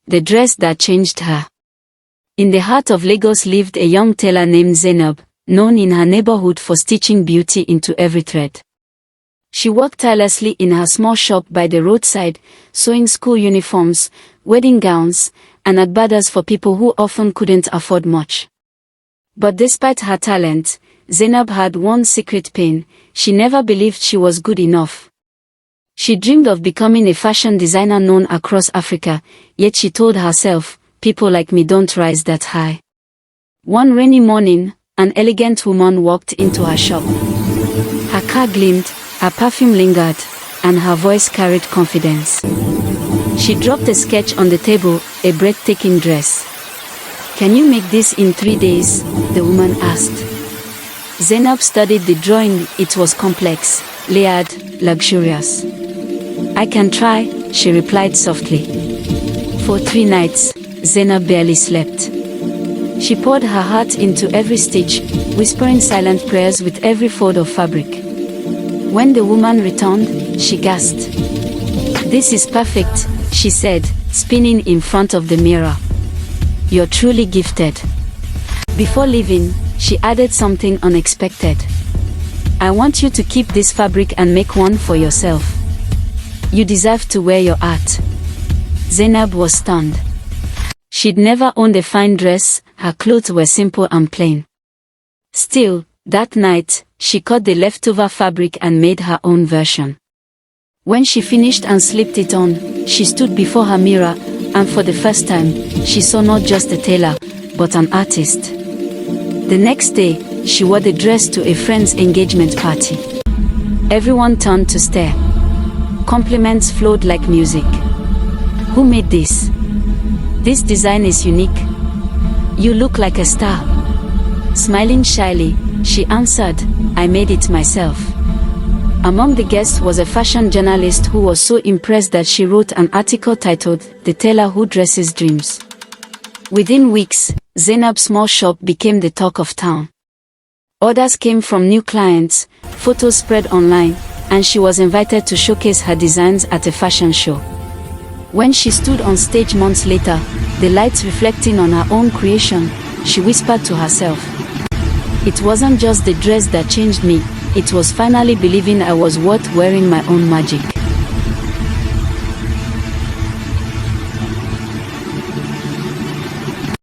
the dress that changed her. In the heart of Lagos lived a young tailor named Zainab, known in her neighborhood for stitching beauty into every thread. She worked tirelessly in her small shop by the roadside, sewing school uniforms, wedding gowns, and agbadas for people who often couldn't afford much. But despite her talent, Zainab had one secret pain: she never believed she was good enough. She dreamed of becoming a fashion designer known across Africa, yet she told herself, "People like me don't rise that high." One rainy morning, an elegant woman walked into her shop. Her car gleamed, her perfume lingered, and her voice carried confidence. She dropped a sketch on the table, a breathtaking dress. "Can you make this in 3 days?" the woman asked. Zainab studied the drawing. It was complex, layered, luxurious. "I can try," she replied softly. For 3 nights, Zainab barely slept. She poured her heart into every stitch, whispering silent prayers with every fold of fabric. When the woman returned, she gasped. "This is perfect," she said, spinning in front of the mirror. "You're truly gifted." Before leaving, she added something unexpected. "I want you to keep this fabric and make one for yourself. You deserve to wear your art." Zainab was stunned. She'd never owned a fine dress, her clothes were simple and plain. Still, that night, she cut the leftover fabric and made her own version. When she finished and slipped it on, she stood before her mirror, and for the first time, she saw not just a tailor, but an artist. The next day, she wore the dress to a friend's engagement party. Everyone turned to stare. Compliments flowed like music. "Who made this? This design is unique. You look like a star." Smiling shyly, she answered, "I made it myself." Among the guests was a fashion journalist who was so impressed that she wrote an article titled, "The Tailor Who Dresses Dreams." Within weeks, Zainab's small shop became the talk of town. Orders came from new clients, photos spread online, and she was invited to showcase her designs at a fashion show. When she stood on stage months later, the lights reflecting on her own creation, she whispered to herself, "It wasn't just the dress that changed me, it was finally believing I was worth wearing my own magic."